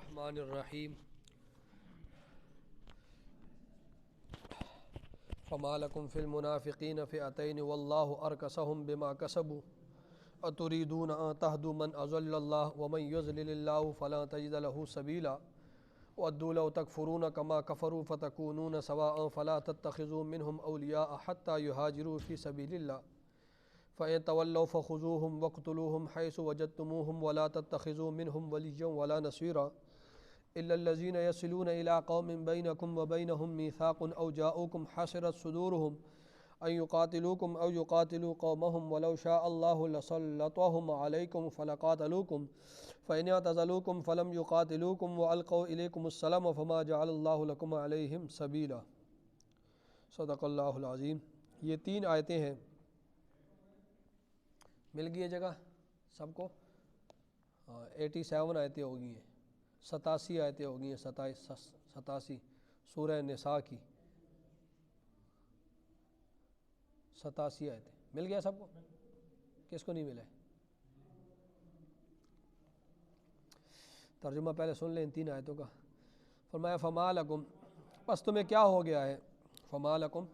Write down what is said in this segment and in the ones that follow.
الرحمن الرحیم فما لکم فی المنافقین فئتین واللہ ارکسہم بما کسبوا اتریدون ان تہدوا من اضل اللہ ومن یضلل اللہ فلا تجد له سبیلا وَدُّوا لَوْ تَكْفُرُونَ كَمَا كَفَرُوا فَتَكُونُونَ سَوَاءً فَلَا تَتَّخِذُوا مِنْهُمْ أَوْلِيَاءَ حَتَّى يُهَاجِرُوا فِي سَبِيلِ اللَّهِ فَإِن تَوَلَّوْا فَخُذُوهُمْ وَاقْتُلُوهُمْ حَيْثُ وَجَدتُّمُوهُمْ وَلَا تَتَّخِذُوا مِنْهُمْ وَلِيًّا وَلَا نَصِيرًا إِلَّا الَّذِينَ يَصِلُونَ إِلَىٰ قَوْمٍ بَيْنَكُمْ وَبَيْنَهُم مِّيثَاقٌ أَوْ جَاءُوكُمْ حَسِرَتْ صُدُورُهُمْ أَن يُقَاتِلُوكُمْ أَوْ يُقَاتِلُوا قَوْمَهُمْ وَلَوْ شَاءَ اللَّهُ لَسَلَّطَهُمْ عَلَيْكُمْ فَلَقَاتَلُوكُمْ فَإِنِ اعْتَزَلُوكُمْ فَلَمْ يُقَاتِلُوكُمْ وَأَلْقَوْا إِلَيْكُمُ السَّلَامَ فَمَا جَعَلَ اللَّهُ لَكُمْ عَلَيْهِمْ سَبِيلًا صدق اللہ العظیم۔ یہ 3 آیتیں ہیں، مل گئی ہے جگہ سب کو؟ 87 آیتیں ہو گئی ہیں، 87 آیتیں ہو گئی ہیں، 87 سورہ نساء کی 87 آیتیں مل گیا سب کو؟ کس کو نہیں ملا ہے؟ ترجمہ پہلے سن لیں ان 3 آیتوں کا۔ فرمایا فما لکم، پس تمہیں کیا ہو گیا ہے، فما لکم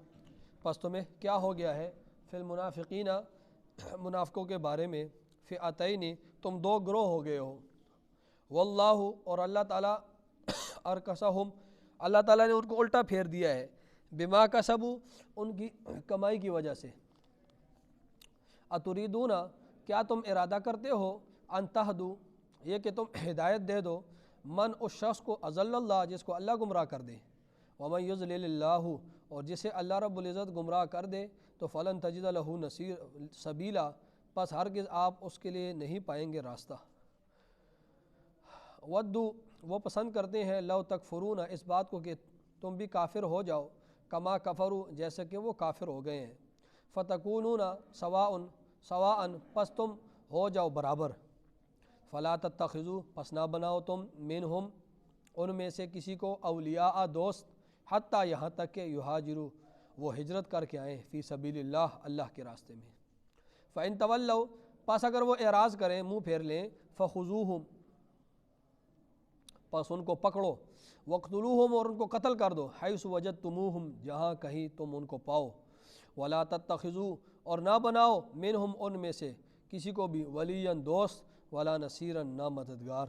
پس تمہیں کیا ہو گیا ہے، فی المنافقین منافقوں کے بارے میں، فئتین تم 2 گروہ ہو گئے ہو، واللہ اور اللہ تعالیٰ ارکسہم اللہ تعالیٰ نے ان کو الٹا پھیر دیا ہے، بما کسبوا ان کی کمائی کی وجہ سے، اتریدون کیا تم ارادہ کرتے ہو، ان تہدوا یہ کہ تم ہدایت دے دو، من اس شخص کو اضل اللہ جس کو اللہ گمراہ کر دے، ومن یضلل اللہ اور جسے اللہ رب العزت گمراہ کر دے تو فلن تجد لہ نصیر سبیلا پس ہرگز آپ اس کے لیے نہیں پائیں گے راستہ۔ ودو وہ پسند کرتے ہیں، لو تکفرون اس بات کو کہ تم بھی کافر ہو جاؤ، کما کفروا جیسے کہ وہ کافر ہو گئے ہیں، فتکونون سواء پس تم ہو جاؤ برابر، فلا تتخذوا پس نہ بناؤ تم منہم ان میں سے کسی کو اولیاء دوست، حتیٰ یہاں تک کہ یہاجروا وہ ہجرت کر کے آئیں، فی سبیل اللہ اللہ کے راستے میں، فإن تولوا پس اگر وہ اعراض کریں منہ پھیر لیں، فخذوہم پس ان کو پکڑو، وقتلوہم اور ان کو قتل کر دو، حیث وجدتموہم جہاں کہیں تم ان کو پاؤ، ولا تتخذوا اور نہ بناؤ منہم ان میں سے کسی کو بھی ولیًا دوست، ولا نصیرا نہ مددگار،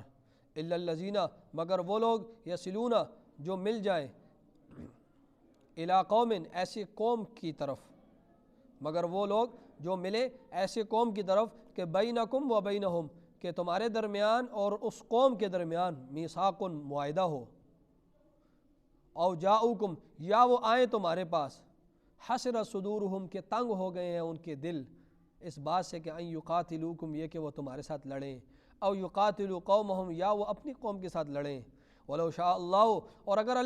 الا الذین مگر وہ لوگ یصلون جو مل جائیں، الی قوم ایسے قوم کی طرف مگر وہ لوگ جو ملے ایسے قوم کی طرف کہ بینکم و بینہم کہ تمہارے درمیان اور اس قوم کے درمیان میثاق معاہدہ ہو، او جاؤکم یا وہ آئیں تمہارے پاس، حسرت صدورہم کہ تنگ ہو گئے ہیں ان کے دل اس بات سے کہ ان یقاتلوکم یہ کہ وہ تمہارے ساتھ لڑیں، او یقاتلوا قومہم یا وہ اپنی قوم کے ساتھ لڑیں، ولو شاء اللہ اور اگر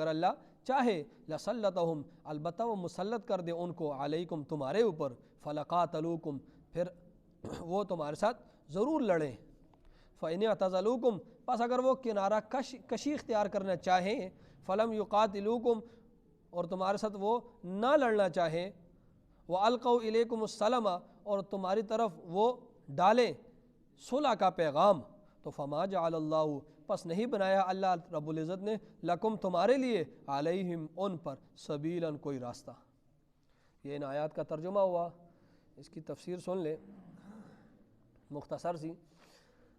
اللہ چاہے لسلطہم البتہ وہ مسلط کر دے ان کو علیکم تمہارے اوپر، فلقاتلوکم پھر وہ تمہارے ساتھ ضرور لڑیں، فإن اعتزلوکم پس اگر وہ کنارہ کشی اختیار کرنا چاہیں، فلم یقاتلوکم اور تمہارے ساتھ وہ نہ لڑنا چاہیں، وَأَلْقَوْا إِلَيْكُمُ السَّلَامَ اور تمہاری طرف وہ ڈالیں صلح کا پیغام، تو فما جعل اللہ پس نہیں بنایا اللہ رب العزت نے لکم تمہارے لیے علیہم ان پر سبیلاً کوئی راستہ۔ یہ ان آیات کا ترجمہ ہوا، اس کی تفسیر سن لیں مختصر سی۔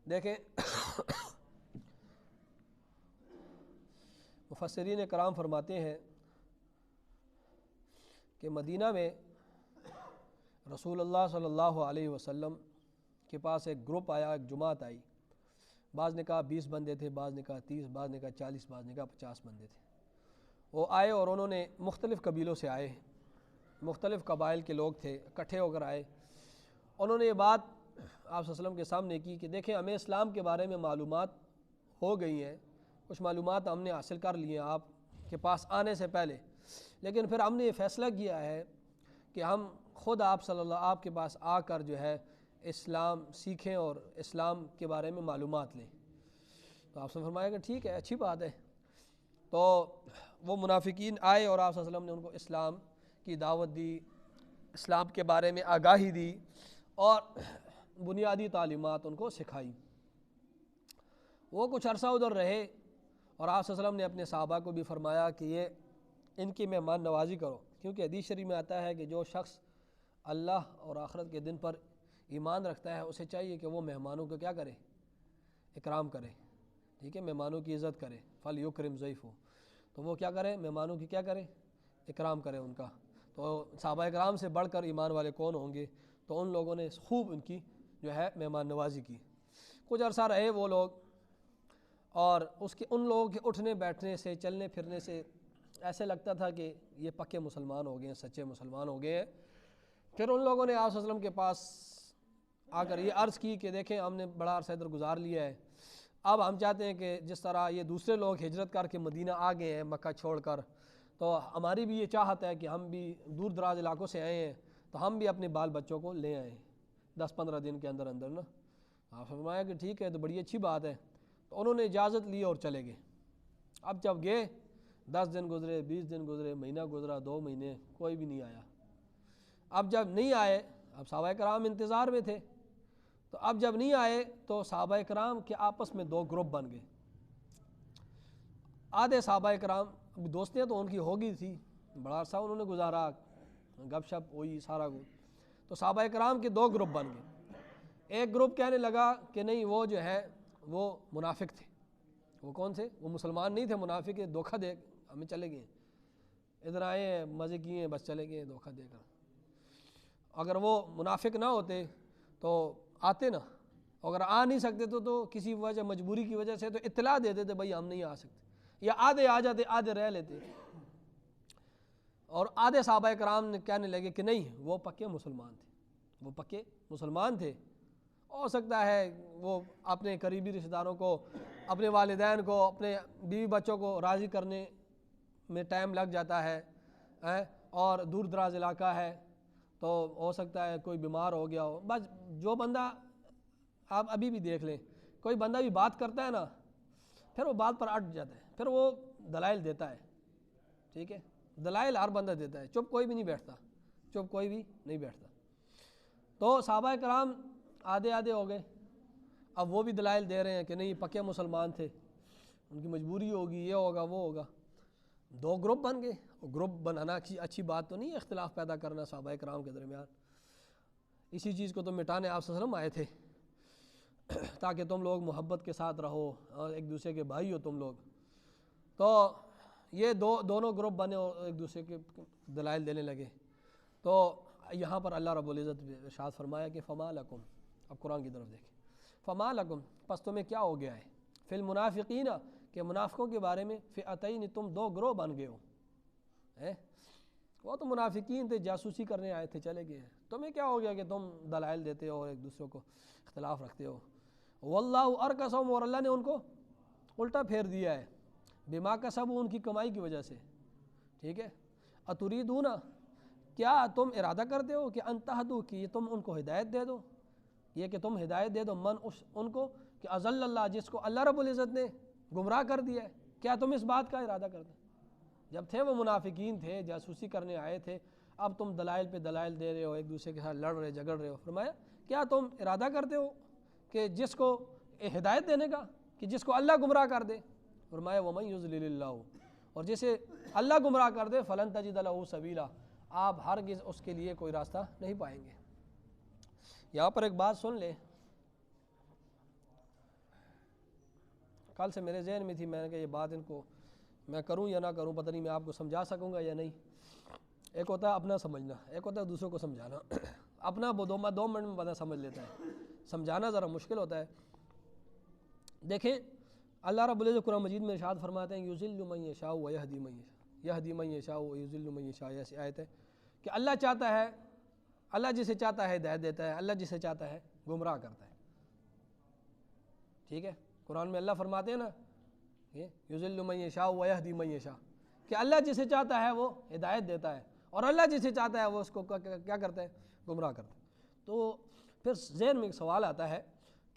دیکھیں مفسرین کرام فرماتے ہیں کہ مدینہ میں رسول اللہ صلی اللہ علیہ وسلم کے پاس ایک گروپ آیا، ایک جماعت آئی، بعض نے کہا 20 بندے تھے، بعض نے کہا 30، بعض نے کہا 40، بعض نے کہا 50 بندے تھے۔ وہ آئے اور انہوں نے مختلف قبیلوں سے آئے، مختلف قبائل کے لوگ تھے، اکٹھے ہو کر آئے، انہوں نے یہ بات آپ صلی اللہ علیہ وسلم کے سامنے کی کہ دیکھیں ہمیں اسلام کے بارے میں معلومات ہو گئی ہیں، کچھ معلومات ہم نے حاصل کر لی ہیں آپ کے پاس آنے سے پہلے، لیکن پھر ہم نے یہ فیصلہ کیا ہے کہ ہم خود آپ کے پاس آ کر جو ہے اسلام سیکھیں اور اسلام کے بارے میں معلومات لیں۔ تو آپ سے فرمایا کہ ٹھیک ہے، اچھی بات ہے۔ تو وہ منافقین آئے اور آپ صلی اللہ علیہ وسلم نے ان کو اسلام کی دعوت دی، اسلام کے بارے میں آگاہی دی اور بنیادی تعلیمات ان کو سکھائی۔ وہ کچھ عرصہ ادھر رہے اور آپ صلی اللہ علیہ وسلم نے اپنے صحابہ کو بھی فرمایا کہ یہ ان کی مہمان نوازی کرو، کیونکہ حدیث شریف میں آتا ہے کہ جو شخص اللہ اور آخرت کے دن پر ایمان رکھتا ہے اسے چاہیے کہ وہ مہمانوں کو کیا کرے، اکرام کرے، ٹھیک ہے، مہمانوں کی عزت کرے، فلیکرم ضیفہ، تو وہ کیا کرے، مہمانوں کی کیا کرے، اکرام کرے ان کا۔ تو صحابہ اکرام سے بڑھ کر ایمان والے کون ہوں گے؟ تو ان لوگوں نے خوب ان کی جو ہے مہمان نوازی کی۔ کچھ عرصہ رہے وہ لوگ، اور ان لوگوں کے اٹھنے بیٹھنے سے، چلنے پھرنے سے ایسے لگتا تھا کہ یہ پکے مسلمان ہو گئے ہیں، سچے مسلمان ہو گئے ہیں۔ پھر ان لوگوں نے آپ صلی اللہ علیہ وسلم کے پاس آ کر یہ عرض کی کہ دیکھیں ہم نے بڑا عرصہ ادھر گزار لیا ہے، اب ہم چاہتے ہیں کہ جس طرح یہ دوسرے لوگ ہجرت کر کے مدینہ آ گئے ہیں مکہ چھوڑ کر، تو ہماری بھی یہ چاہت ہے کہ ہم بھی دور دراز علاقوں سے آئے ہیں تو ہم بھی اپنے بال بچوں کو لے آئیں 10-15 دن کے اندر اندر نا۔ آپ فرمایا کہ ٹھیک ہے، تو بڑی اچھی بات ہے۔ تو انہوں نے اجازت لی اور چلے گئے۔ اب جب گئے 10 دن گزرے، 20 دن گزرے، مہینہ گزرا، 2 مہینے، کوئی بھی نہیں آیا۔ اب جب نہیں آئے، اب صحابہ کرام انتظار میں تھے، تو اب جب نہیں آئے تو صحابہ کرام کے آپس میں 2 گروپ بن گئے۔ آدھے صحابہ کرام، دوستیاں تو ان کی ہو گئی تھی، بڑا عرصہ انہوں نے گزارا، گپ شپ ہوئی سارا کچھ، تو صحابہ کرام کے 2 گروپ بن گئے۔ ایک گروپ کہنے لگا کہ نہیں، وہ جو ہے وہ منافق تھے۔ وہ کون تھے؟ وہ مسلمان نہیں تھے، منافق، دھوکہ دے ہمیں چلے گئے، ادھر آئے ہیں مزے کیے ہیں بس چلے گئے دھوکہ دے کر۔ اگر وہ منافق نہ ہوتے تو آتے نا، اگر آ نہیں سکتے تو کسی وجہ، مجبوری کی وجہ سے تو اطلاع دے دیتے بھائی ہم نہیں آ سکتے، یا آدھے آ جاتے آدھے رہ لیتے۔ اور آدھے صحابہ کرام نے کہنے لگے کہ نہیں، وہ پکے مسلمان تھے، وہ پکے مسلمان تھے، ہو سکتا ہے وہ اپنے قریبی رشتہ داروں کو، اپنے والدین کو، اپنے بیوی بچوں کو راضی کرنے میں ٹائم لگ جاتا ہے، اور دور دراز علاقہ ہے، تو ہو سکتا ہے کوئی بیمار ہو گیا ہو۔ بس جو بندہ، آپ ابھی بھی دیکھ لیں، کوئی بندہ بھی بات کرتا ہے نا، پھر وہ بات پر اٹ جاتا ہے، پھر وہ دلائل دیتا ہے، ٹھیک ہے، دلائل ہر بندہ دیتا ہے، چپ کوئی بھی نہیں بیٹھتا، چپ کوئی بھی نہیں بیٹھتا۔ تو صحابہ کرام آدھے آدھے ہو گئے، اب وہ بھی دلائل دے رہے ہیں کہ نہیں پکے مسلمان تھے، ان کی مجبوری ہوگی، یہ ہوگا وہ ہوگا۔ 2 گروپ بن گئے۔ گروپ بنانا اچھی بات تو نہیں ہے، اختلاف پیدا کرنا صحابہ کرام کے درمیان۔ اسی چیز کو تو مٹانے آپ صلی اللہ علیہ وسلم آئے تھے، تاکہ تم لوگ محبت کے ساتھ رہو اور ایک دوسرے کے بھائی ہو تم لوگ۔ تو یہ دونوں گروپ بنے اور ایک دوسرے کے دلائل دینے لگے۔ تو یہاں پر اللہ رب العزت نے ارشاد فرمایا کہ فما لکم، اب قرآن کی طرف دیکھیں، فما لکم، پس تمہیں کیا ہو گیا ہے، فی المنافقین، کہ منافقوں کے بارے میں، فئتین، تم 2 گروہ بن گئے ہو۔ وہ تو منافقین تھے، جاسوسی کرنے آئے تھے، چلے گئے، تمہیں کیا ہو گیا کہ تم دلائل دیتے ہو اور ایک دوسرے کو اختلاف رکھتے ہو۔ واللہ ارکسہم، اور اللہ نے ان کو الٹا پھیر دیا ہے، بما کسبوا، ان کی کمائی کی وجہ سے، ٹھیک ہے۔ اتریدون، کیا تم ارادہ کرتے ہو کہ ان تہدوا، کہ تم ان کو ہدایت دے دو، یہ کہ تم ہدایت دے دو، من ان کو، کہ اضل اللہ، جس کو اللہ رب العزت نے گمراہ کر دیا ہے، کیا تم اس بات کا ارادہ کرتے؟ جب تھے وہ منافقین تھے، جاسوسی کرنے آئے تھے، اب تم دلائل پہ دلائل دے رہے ہو، ایک دوسرے کے ساتھ لڑ رہے، جھگڑ رہے ہو۔ فرمایا کیا تم ارادہ کرتے ہو کہ جس کو ہدایت دینے کا، کہ جس کو اللہ گمراہ کر دے؟ فرمایا وَمَن يُضْلِلِ اللَّهُ، اور جسے اللہ گمراہ کر دے، فَلَن تَجِدَ لَهُ سَبِيلًا، آپ ہرگز اس کے لیے کوئی راستہ نہیں پائیں گے۔ یہاں پر ایک بات سن لیں، کل سے میرے ذہن میں تھی، میں نے کہا یہ بات ان کو میں کروں یا نہ کروں، پتہ نہیں میں آپ کو سمجھا سکوں گا یا نہیں۔ ایک ہوتا ہے اپنا سمجھنا، ایک ہوتا ہے دوسروں کو سمجھانا۔ اپنا 2 منٹ میں بندہ سمجھ لیتا ہے، سمجھانا ذرا مشکل ہوتا ہے۔ دیکھیں اللہ رب العزت قرآن مجید میں ارشاد فرماتے ہیں یضل من یشاء ویہدی من یشاء، یہدی من یشاء ویضل من یشاء، ایسی آیت ہے کہ اللہ چاہتا ہے، اللہ جسے چاہتا ہے ہدایت دیتا ہے، اللہ جسے چاہتا ہے گمراہ کرتا ہے، ٹھیک ہے۔ قرآن میں اللہ فرماتے ہیں نا یضل من یشاء ویہدی من یشاء، کہ اللہ جسے چاہتا ہے وہ ہدایت دیتا ہے، اور اللہ جسے چاہتا ہے وہ اس کو کیا کرتا ہے، گمراہ کرتا ہے۔ تو پھر ذہن میں ایک سوال آتا ہے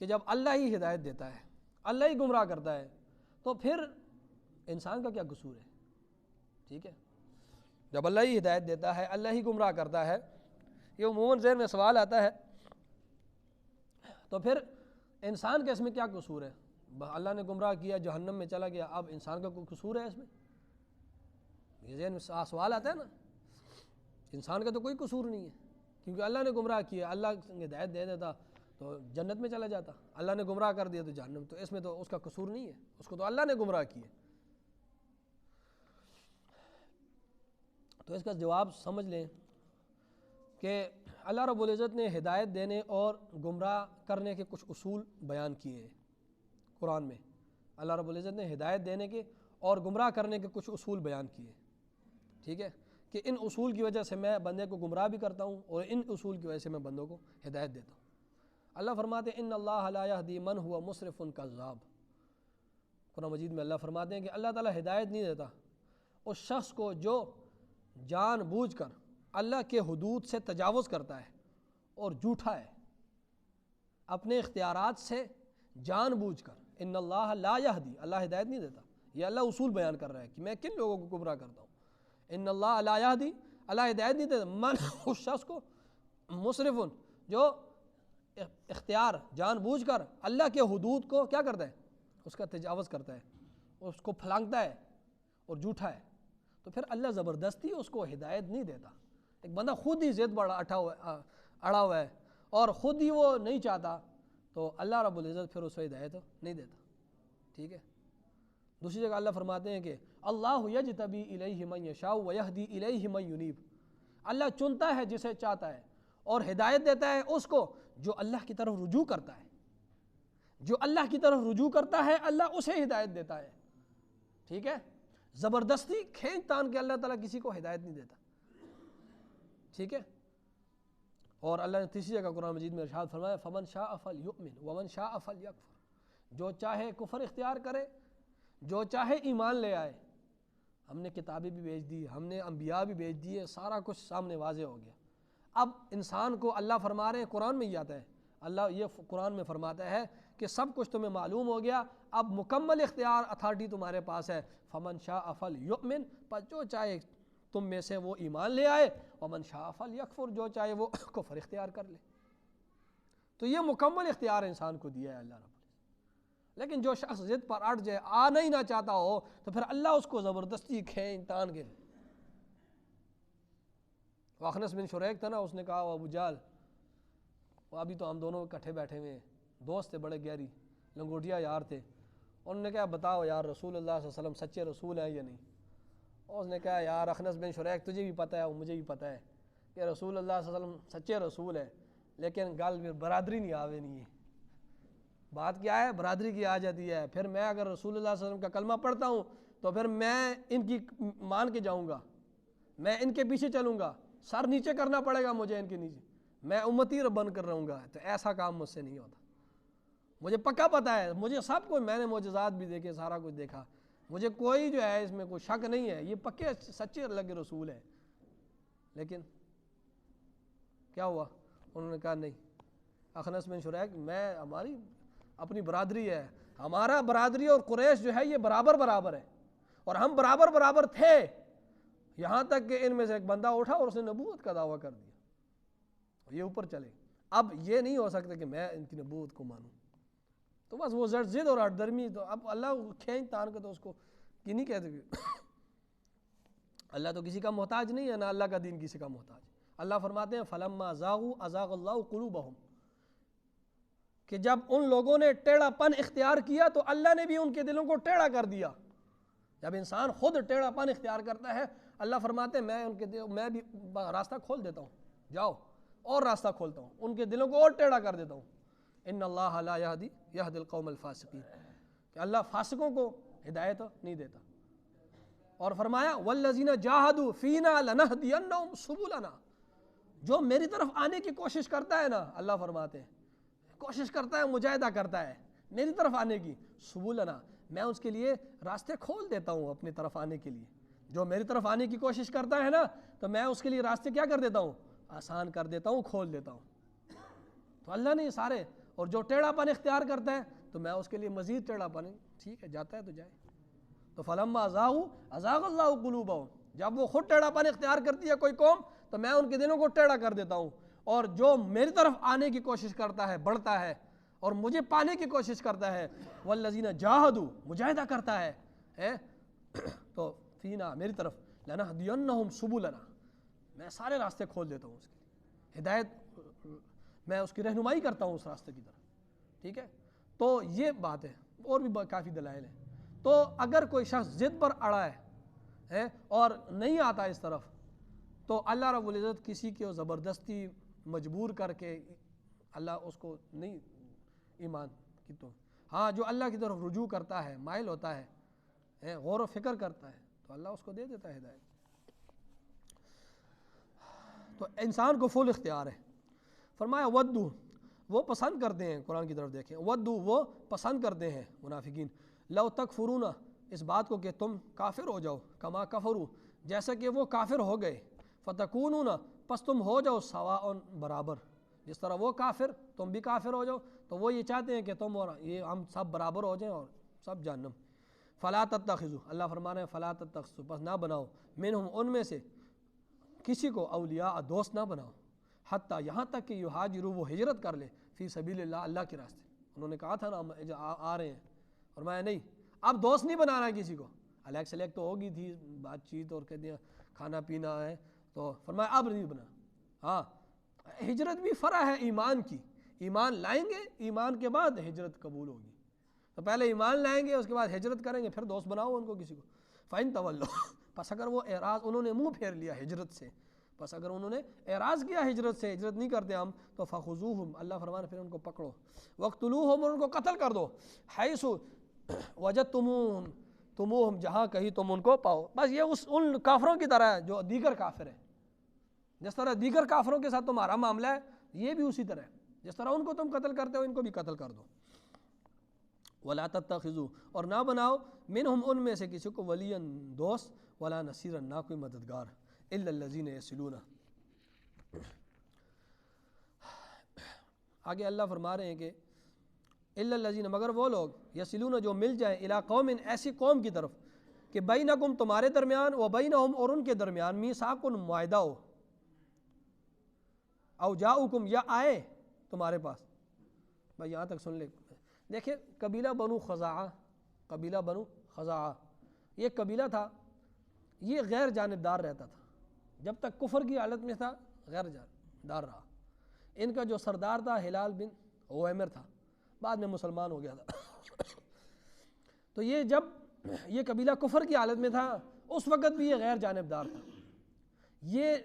کہ جب اللہ ہی ہدایت دیتا ہے، اللہ ہی گمراہ کرتا ہے، تو پھر انسان کا کیا قصور ہے؟ ٹھیک ہے، جب اللہ ہی ہدایت دیتا ہے، اللہ ہی گمراہ کرتا ہے، یہ عموماً ذہن میں سوال آتا ہے، تو پھر انسان کا اس میں کیا قصور ہے؟ اللہ نے گمراہ کیا جہنم میں چلا گیا، اب انسان کا کوئی قصور ہے اس میں؟ یہ ذہن میں سوال آتا ہے نا، انسان کا تو کوئی قصور نہیں ہے، کیونکہ اللہ نے گمراہ کیا، اللہ ہدایت دے دیتا تو جنت میں چلا جاتا، اللہ نے گمراہ کر دیا تو جہنم، تو اس میں تو اس کا قصور نہیں ہے، اس کو تو اللہ نے گمراہ کیا۔ تو اس کا جواب سمجھ لیں کہ اللہ رب العزت نے ہدایت دینے اور گمراہ کرنے کے کچھ اصول بیان کیے ہیں قرآن میں۔ اللہ رب العزت نے ہدایت دینے کے اور گمراہ کرنے کے کچھ اصول بیان کیے، ٹھیک ہے، کہ ان اصول کی وجہ سے میں بندے کو گمراہ بھی کرتا ہوں اور ان اصول کی وجہ سے میں بندوں کو ہدایت دیتا ہوں۔ اللہ فرماتے ہیں ان اللہ لا یہدی من ہوا مسرف کذاب، قرآن مجید میں اللہ فرماتے ہیں کہ اللہ تعالیٰ ہدایت نہیں دیتا اس شخص کو جو جان بوجھ کر اللہ کے حدود سے تجاوز کرتا ہے اور جھوٹا ہے، اپنے اختیارات سے جان بوجھ کر۔ ان اللہ لا یہدی، اللہ ہدایت نہیں دیتا، یہ اللہ اصول بیان کر رہا ہے کہ میں کن لوگوں کو گمراہ کرتا ہوں۔ ان اللہ لا یہدی، اللہ ہدایت نہیں دیتا من، اس شخص کو، مسرفن، جو اختیار جان بوجھ کر اللہ کے حدود کو کیا کرتا ہے، اس کا تجاوز کرتا ہے، اس کو پھلانگتا ہے اور جھوٹا ہے، تو پھر اللہ زبردستی اس کو ہدایت نہیں دیتا۔ ایک بندہ خود ہی ضد پر اڑا ہوا ہے اور خود ہی وہ نہیں چاہتا، تو اللہ رب العزت پھر اس کو ہدایت نہیں دیتا، ٹھیک ہے۔ دوسری جگہ اللہ فرماتے ہیں کہ اللہ یجتبی الیہ من یشاء ویہدی الیہ من ینیب، اللہ چنتا ہے جسے چاہتا ہے اور ہدایت دیتا ہے اس کو جو اللہ کی طرف رجوع کرتا ہے، جو اللہ کی طرف رجوع کرتا ہے اللہ اسے ہدایت دیتا ہے، ٹھیک ہے۔ زبردستی کھینچ تان کے اللہ تعالیٰ کسی کو ہدایت نہیں دیتا، ٹھیک ہے۔ اور اللہ نے تیسری جگہ قرآن مجید میں ارشاد فرمایا فمن شاء فلیؤمن ومن شاء فلیکفر، جو چاہے کفر اختیار کرے، جو چاہے ایمان لے آئے۔ ہم نے کتابیں بھی بھیج دی، ہم نے انبیاء بھی بھیج دیے، سارا کچھ سامنے واضح ہو گیا۔ اب انسان کو اللہ فرما رہے ہیں، قرآن میں ہی آتا ہے، اللہ یہ قرآن میں فرماتا ہے کہ سب کچھ تمہیں معلوم ہو گیا، اب مکمل اختیار اتھارٹی تمہارے پاس ہے۔ فمن شاء فلیؤمن، پر جو چاہے تم میں سے وہ ایمان لے آئے، ومن شاء فلیکفر، جو چاہے وہ کفر اختیار کر لے۔ تو یہ مکمل اختیار انسان کو دیا ہے اللہ رب العزت۔ لیکن جو شخص ضد پر اڑ جائے، آنا ہی نہ چاہتا ہو، تو پھر اللہ اس کو زبردستی کھینچ تان کے۔ اخنس بن شریک تھا نا، اس نے کہا وہ ابو جہل، وہ ابھی تو ہم دونوں اکٹھے بیٹھے ہوئے ہیں، دوست تھے بڑے گہری، لنگوٹیا یار تھے، انہوں نے کہا بتاؤ یار رسول اللہ صلی اللہ علیہ وسلم سچے رسول ہیں یا نہیں؟ اور اس نے کہا یار اخنس بن شریک تجھے بھی پتہ ہے اور مجھے بھی پتہ ہے کہ رسول اللہ صلی اللہ علیہ وسلم سچے رسول ہیں، لیکن گل پھر برادری نہیں آوے نہیں ہے۔ بات کیا ہے؟ برادری کی آ جاتی ہے۔ پھر میں اگر رسول اللہ صلی اللہ علیہ وسلم کا کلمہ پڑھتا ہوں تو پھر میں ان کی مان کے جاؤں گا، میں ان کے پیچھے چلوں گا، سر نیچے کرنا پڑے گا مجھے ان کے نیچے، میں امتی بن کر رہوں گا، تو ایسا کام مجھ سے نہیں ہوتا۔ مجھے پکا پتہ ہے، مجھے سب کچھ، میں نے معجزات بھی دیکھے، سارا کچھ دیکھا، مجھے کوئی جو ہے اس میں کوئی شک نہیں ہے، یہ پکے سچے اللہ کے رسول ہیں۔ لیکن کیا ہوا؟ انہوں نے کہا نہیں، اخنس بن شریک، میں ہماری اپنی برادری ہے، ہمارا برادری اور قریش جو ہے یہ برابر برابر ہے، اور ہم برابر برابر تھے، یہاں تک کہ ان میں سے ایک بندہ اٹھا اور اس نے نبوت کا دعویٰ کر دیا، یہ اوپر چلے۔ اب یہ نہیں ہو سکتا کہ میں ان کی نبوت کو مانوں، تو بس وہ ضد اور ہٹ درمی، تو اب اللہ کھینچ تان کے تو اس کو کی نہیں کہتے کہ اللہ تو کسی کا محتاج نہیں ہے، نہ اللہ کا دین کسی کا محتاج۔ اللہ فرماتے ہیں فلما زاغوا ازاغ اللہ قلوبہم، کہ جب ان لوگوں نے ٹیڑھا پن اختیار کیا تو اللہ نے بھی ان کے دلوں کو ٹیڑھا کر دیا۔ جب انسان خود ٹیڑھا پن اختیار کرتا ہے، اللہ فرماتے ہیں میں ان کے میں بھی راستہ کھول دیتا ہوں، جاؤ اور راستہ کھولتا ہوں، ان کے دلوں کو اور ٹیڑھا کر دیتا ہوں۔ ان اللہ لا یہدی یہدی القوم الفاسقین، کہ اللہ فاسقوں کو ہدایت نہیں دیتا۔ اور فرمایا والذین جاہدوا فینا لنہدینہم سبلنا، جو میری طرف آنے کی کوشش کرتا ہے نا، اللہ فرماتے ہیں کوشش کرتا ہے، مجاہدہ کرتا ہے میری طرف آنے کی، سبلنا، میں اس کے لیے راستے کھول دیتا ہوں اپنی طرف آنے کے لیے۔ جو میری طرف آنے کی کوشش کرتا ہے نا، تو میں اس کے لیے راستے کیا کر دیتا ہوں؟ آسان کر دیتا ہوں، کھول دیتا ہوں۔ تو اللہ نے سارے، اور جو ٹیڑھا پن اختیار کرتا ہے تو میں اس کے لیے مزید ٹیڑھا پن، ٹھیک ہے جاتا ہے تو جائے۔ تو فلما زاغوا ازاغ اللہ قلوبہم، جب وہ خود ٹیڑھا پن اختیار کرتی ہے کوئی قوم تو میں ان کے دلوں کو ٹیڑھا کر دیتا ہوں، اور جو میری طرف آنے کی کوشش کرتا ہے، بڑھتا ہے، اور مجھے پانے کی کوشش کرتا ہے، والذین جاہدوا مجاہدہ کرتا ہے تو فینا میری طرف، لنہدینہم سبلنا میں سارے راستے کھول دیتا ہوں اس کے لیے، ہدایت میں اس کی رہنمائی کرتا ہوں اس راستے کی طرف، ٹھیک ہے۔ تو یہ بات ہے، اور بھی کافی دلائل ہیں۔ تو اگر کوئی شخص ضد پر اڑا ہے اور نہیں آتا اس طرف، تو اللہ رب العزت کسی کو زبردستی مجبور کر کے اللہ اس کو نہیں ایمان کی، تو ہاں جو اللہ کی طرف رجوع کرتا ہے، مائل ہوتا ہے، غور و فکر کرتا ہے، تو اللہ اس کو دے دیتا ہے ہدایت۔ تو انسان کو فل اختیار ہے۔ فرمایا ودو وہ پسند کرتے ہیں، قرآن کی طرف دیکھیں، ودو وہ پسند کرتے ہیں منافقین، لو تکفرون اس بات کو کہ تم کافر ہو جاؤ، کما کفروا جیسا کہ وہ کافر ہو گئے، فتکونون پس تم ہو جاؤ سواء برابر، جس طرح وہ کافر تم بھی کافر ہو جاؤ، تو وہ یہ چاہتے ہیں کہ تم اور یہ ہم سب برابر ہو جائیں اور سب جہنم۔ فلا تتخذوا اللہ فرمانا ہے فلا تتخذوا پس نہ بناؤ، منہم ان میں سے کسی کو اولیاء دوست نہ بناؤ، حتیٰ یہاں تک کہ یہاجروا وہ ہجرت کر لے، فی سبیل اللہ اللہ کے راستے۔ انہوں نے کہا تھا نا ہم آ رہے ہیں، فرمایا نہیں اب دوست نہیں بنانا کسی کو، الیکس سلیکٹ تو ہوگی تھی بات چیت اور کہتے ہیں کھانا پینا ہے، تو فرمایا اب نہیں بنا۔ ہاں ہجرت بھی فرع ہے ایمان کی، ایمان لائیں گے، ایمان کے بعد ہجرت قبول ہوگی، تو پہلے ایمان لائیں گے اس کے بعد ہجرت کریں گے، پھر دوست بناؤ ان کو کسی کو۔ فَإِن تَوَلَّوْا پس اگر وہ اعراض انہوں نے منہ پھیر لیا ہجرت سے، پس اگر انہوں نے اعراض کیا ہجرت سے، ہجرت نہیں کرتے ہم، تو فَخُذُوهُمْ اللہ فرمانے پھر ان کو پکڑو، وَاقْتُلُوهُمْ اور ان کو قتل کر دو، حَيْثُ وَجَدْتُمُوهُمْ جہاں کہیں تم ان کو پاؤ۔ بس یہ ان کافروں کی طرح ہے جو دیگر کافر ہیں، جس طرح دیگر کافروں کے ساتھ تمہارا معاملہ ہے یہ بھی اسی طرح ہے، جس طرح ان کو تم قتل کرتے ہو ان کو بھی قتل کر دو۔ وَلَا تَتَّخِذُوا اور نہ بناؤ منہم ان میں سے کسی کو ولیًا دوست، ولا نصیرا نہ کوئی مددگار، الا الذین یصلون۔ آگے اللہ فرما رہے ہیں کہ الا الذین مگر وہ لوگ یصلون جو مل جائیں الی قوم ایسی قوم کی طرف کہ بینکم تمہارے درمیان و بینہم اور ان کے درمیان میثاق معاہدہ ہو، او جاؤکم یا آئے تمہارے پاس۔ بھائی یہاں تک سن لے، دیکھیں قبیلہ بنو خزاعہ، قبیلہ بنو خزاعہ یہ قبیلہ تھا، یہ غیر جانبدار رہتا تھا، جب تک کفر کی حالت میں تھا غیر جانبدار رہا۔ ان کا جو سردار تھا ہلال بن عویمر تھا، بعد میں مسلمان ہو گیا تھا۔ تو یہ جب یہ قبیلہ کفر کی حالت میں تھا اس وقت بھی یہ غیر جانبدار تھا، یہ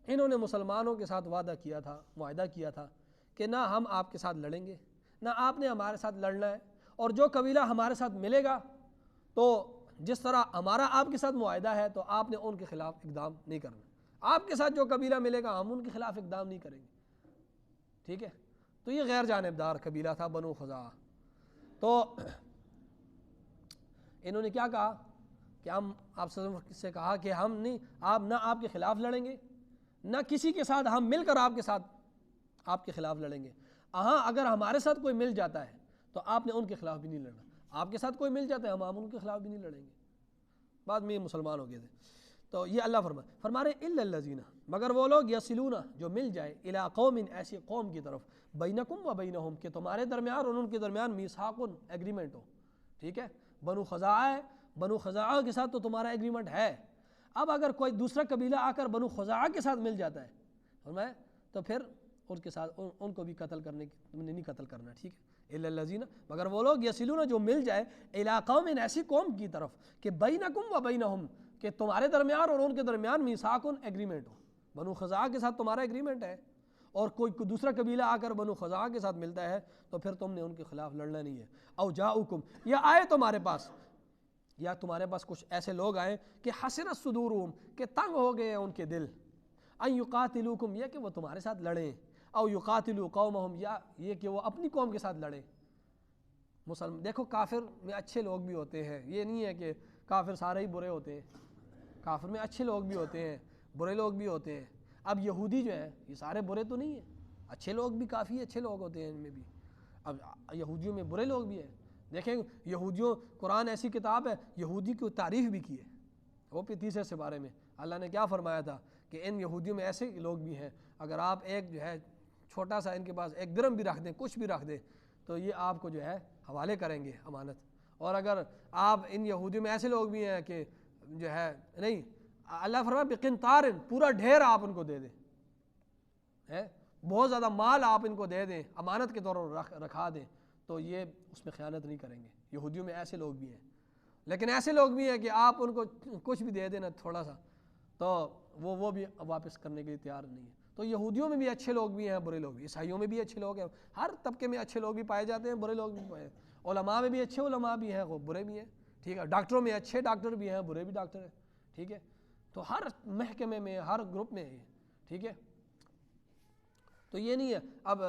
انہوں نے مسلمانوں کے ساتھ وعدہ کیا تھا، معاہدہ کیا تھا کہ نہ ہم آپ کے ساتھ لڑیں گے نہ آپ نے ہمارے ساتھ لڑنا ہے، اور جو قبیلہ ہمارے ساتھ ملے گا تو جس طرح ہمارا آپ کے ساتھ معاہدہ ہے تو آپ نے ان کے خلاف اقدام نہیں کرنا، آپ کے ساتھ جو قبیلہ ملے گا ہم ان کے خلاف اقدام نہیں کریں گے، ٹھیک ہے۔ تو یہ غیر جانبدار قبیلہ تھا بنو خزاعہ۔ تو انہوں نے کیا کہا کہ ہم آپ سے کہا کہ ہم نہیں آپ نہ آپ کے خلاف لڑیں گے نہ کسی کے ساتھ ہم مل کر آپ کے ساتھ آپ کے خلاف لڑیں گے، ہاں اگر ہمارے ساتھ کوئی مل جاتا ہے تو آپ نے ان کے خلاف بھی نہیں لڑنا، آپ کے ساتھ کوئی مل جاتا ہے ہم ان کے خلاف بھی نہیں لڑیں گے۔ بعد میں یہ مسلمان ہو گئے تھے۔ تو یہ اللہ فرما رہے الا الذین مگر وہ لوگ یصلون جو مل جائے الی قوم ایسی قوم کی طرف بینکم و بینہم کہ تمہارے درمیان اور ان کے درمیان میثاق ایگریمنٹ ہو، ٹھیک ہے۔ بنو خزاعہ ہے، بنو خزاعہ کے ساتھ تو تمہارا ایگریمنٹ ہے، اب اگر کوئی دوسرا قبیلہ آ کر بنو خزاعہ کے ساتھ مل جاتا ہے فرمایا تو پھر ان کے ساتھ ان کو بھی قتل کرنے کی تم نے نہیں قتل کرنا، ٹھیک ہے۔ الا الذین مگر وہ لوگ یصلون جو مل جائے الی قوم ایسی قوم کی طرف کہ بینکم و بینہم کہ تمہارے درمیان اور ان کے درمیان میثاق ایگریمنٹ ہو، بنو خزاعہ کے ساتھ تمہارا ایگریمنٹ ہے اور کوئی دوسرا قبیلہ آ کر بنو خزاعہ کے ساتھ ملتا ہے تو پھر تم نے ان کے خلاف لڑنا نہیں ہے۔ او جاؤکم یا آئے تمہارے پاس، یا تمہارے پاس کچھ ایسے لوگ آئے کہ حسرت صدورہم کہ تنگ ہو گئے ان کے دل، ان یقاتلوکم یہ کہ وہ تمہارے ساتھ لڑیں، او یقاتلوا قومہم یا یہ کہ وہ اپنی قوم کے ساتھ لڑیں۔ مسلم دیکھو کافر میں اچھے لوگ بھی ہوتے ہیں، یہ نہیں ہے کہ کافر سارے ہی برے ہوتے ہیں، کافر میں اچھے لوگ بھی ہوتے ہیں برے لوگ بھی ہوتے ہیں۔ اب یہودی جو ہیں یہ سارے برے تو نہیں ہیں، اچھے لوگ بھی کافی اچھے لوگ ہوتے ہیں ان میں بھی، اب یہودیوں میں برے لوگ بھی ہیں۔ دیکھیں یہودیوں قرآن ایسی کتاب ہے یہودی کی تعریف بھی کی ہے، وہ بھی تیسرے سے بارے میں اللہ نے کیا فرمایا تھا کہ ان یہودیوں میں ایسے لوگ بھی ہیں اگر آپ ایک جو ہے چھوٹا سا ان کے پاس ایک درہم بھی رکھ دیں کچھ بھی رکھ دیں تو یہ آپ کو جو ہے حوالے کریں گے امانت. اور اگر آپ ان یہودیوں میں ایسے لوگ بھی ہیں کہ جو ہے نہیں، اللہ فرمایا بقنطار، پورا ڈھیر آپ ان کو دے دیں، بہت زیادہ مال آپ ان کو دے دیں، امانت کے طور پر رکھا دیں، تو یہ اس میں خیانت نہیں کریں گے. یہودیوں میں ایسے لوگ بھی ہیں. لیکن ایسے لوگ بھی ہیں کہ آپ ان کو کچھ بھی دے دیں نا تھوڑا سا، تو وہ بھی واپس کرنے کے لیے تیار نہیں ہے. تو یہودیوں میں بھی اچھے لوگ بھی ہیں، برے لوگ بھی. عیسائیوں میں بھی اچھے لوگ ہیں، ہر طبقے میں اچھے لوگ بھی پائے جاتے ہیں، برے لوگ بھی پائے جاتے ہیں. علماء میں بھی اچھے علماء بھی ہیں، وہ برے بھی ہیں. ٹھیک ہے، ڈاکٹروں میں اچھے ڈاکٹر بھی ہیں، برے بھی ڈاکٹر ہیں. ٹھیک ہے، تو ہر محکمے میں، ہر گروپ میں ہے. ٹھیک ہے، تو یہ نہیں ہے. اب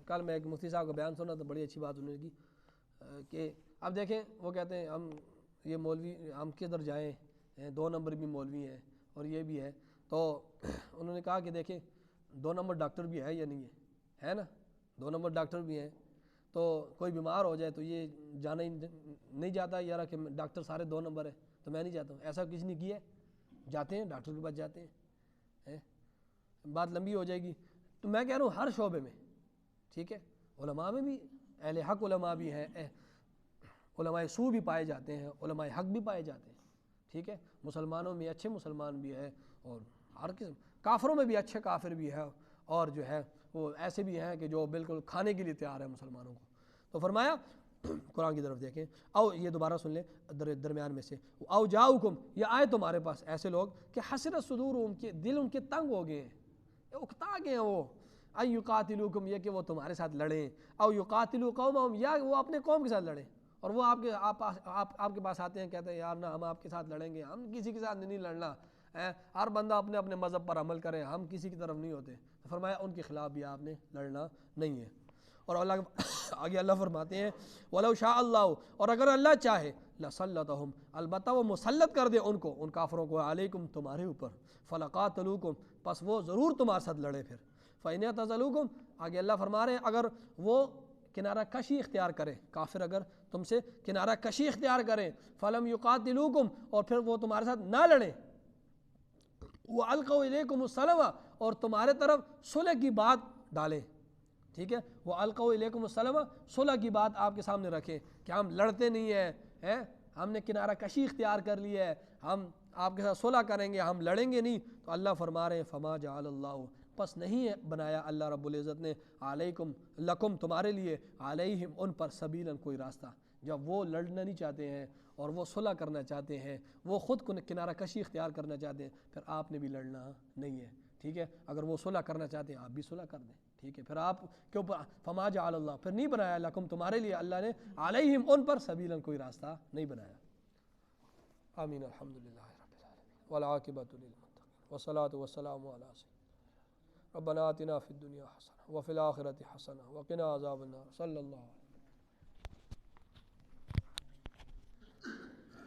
کل میں ایک مفتی صاحب کا بیان سنا تو بڑی اچھی بات انہوں نے کی کہ اب دیکھیں وہ کہتے ہیں ہم یہ مولوی ہم کدھر جائیں، 2 نمبر بھی مولوی ہیں اور یہ بھی ہے. تو انہوں نے کہا کہ دیکھیں 2 نمبر ڈاکٹر بھی ہے یا نہیں ہے نا، 2 نمبر ڈاکٹر بھی ہیں. تو کوئی بیمار ہو جائے تو یہ جانا ہی نہیں جاتا یار کہ ڈاکٹر سارے 2 نمبر ہیں تو میں نہیں جاتا ہوں. ایسا کسی نے کیا ہے؟ جاتے ہیں ڈاکٹر کے پاس جاتے ہیں. بات لمبی ہو جائے گی. تو میں کہہ رہا ہوں ہر شعبے میں. ٹھیک ہے، علماء میں بھی اہل حق علماء بھی ہیں، علماء سو بھی پائے جاتے ہیں، علماء حق بھی پائے جاتے ہیں. ٹھیک ہے، مسلمانوں میں اچھے مسلمان بھی ہیں اور ہر قسم، کافروں میں بھی اچھے کافر بھی ہیں، اور جو ہے وہ ایسے بھی ہیں کہ جو بالکل کھانے کے لیے تیار ہے مسلمانوں کو. تو فرمایا قرآن کی طرف دیکھیں، او یہ دوبارہ سن لیں درمیان میں سے، او جاؤکم، یہ آئے تمہارے پاس ایسے لوگ کہ حسرت صدورہم، کے دل ان کے تنگ ہو گئے ہیں، اکتا گئے ہیں وہ، ان یقاتلوکم، یہ کہ وہ تمہارے ساتھ لڑیں، او یقاتلوا قومہم، یا وہ اپنے قوم کے ساتھ لڑیں. اور وہ آپ کے پاس آتے ہیں، کہتے ہیں یار نہ ہم آپ کے ساتھ لڑیں گے، ہم کسی کے ساتھ نہیں لڑنا، ہر بندہ اپنے اپنے مذہب پر عمل کرے، ہم کسی کی طرف نہیں ہوتے. فرمایا ان کے خلاف بھی آپ نے لڑنا نہیں ہے. اور اللہ آگے اللہ فرماتے ہیں وَلَوْ شَاءَ اللَّهُ، اور اگر اللہ چاہے لَسَلَّطَهُمْ، البتہ وہ مسلط کر دے ان کو، ان کافروں کو، علیکم، تمہارے اوپر، فَلَقَاتَلُوكُمْ، پس وہ ضرور تمہارے ساتھ لڑے. پھر فَإِنْ اعْتَزَلُوكُمْ، آگے اللہ فرما رہے ہیں اگر وہ کنارہ کشی اختیار کریں، کافر اگر تم سے کنارہ کشی اختیار کریں، فَلَمْ يُقَاتِلُوكُمْ، اور پھر وہ تمہارے ساتھ نہ لڑیں، وَأَلْقَوْا إِلَيْكُمُ السَّلَمَ، اور تمہارے طرف صلح کی بات ڈالیں. ٹھیک ہے، وَأَلْقَوْا إِلَيْكُمُ السَّلَمَ، صلح کی بات آپ کے سامنے رکھیں کہ ہم لڑتے نہیں ہیں، ہم نے کنارہ کشی اختیار کر لی ہے، ہم آپ کے ساتھ صلح کریں گے، ہم لڑیں گے نہیں. تو اللہ فرما رہے ہیں فما جعل اللہ، پس نہیں ہے بنایا اللہ رب العزت نے، علیکم، لکم، تمہارے لیے، علیہم، ان پر، سبیلاً، کوئی راستہ. جب وہ لڑنا نہیں چاہتے ہیں اور وہ صلح کرنا چاہتے ہیں، وہ خود کو کنارہ کشی اختیار کرنا چاہتے ہیں، پھر آپ نے بھی لڑنا نہیں ہے. ٹھیک ہے، اگر وہ صلح کرنا چاہتے ہیں آپ بھی صلح کر دیں. ٹھیک ہے، پھر آپ کے اوپر فما جعل اللہ، پھر نہیں بنایا لکم، تمہارے لیے، اللہ نے، علیہم، ان پر، سبیلاً، کوئی راستہ نہیں بنایا. آمین. الحمدللہ رب العالمین والعاقبۃ للمتقین والصلاۃ والسلام علی سیدنا ربنا آتنا فی الدنیا حسنہ وفی الآخرۃ حسنہ وقنا عذاب النار. صلی اللہ علیہ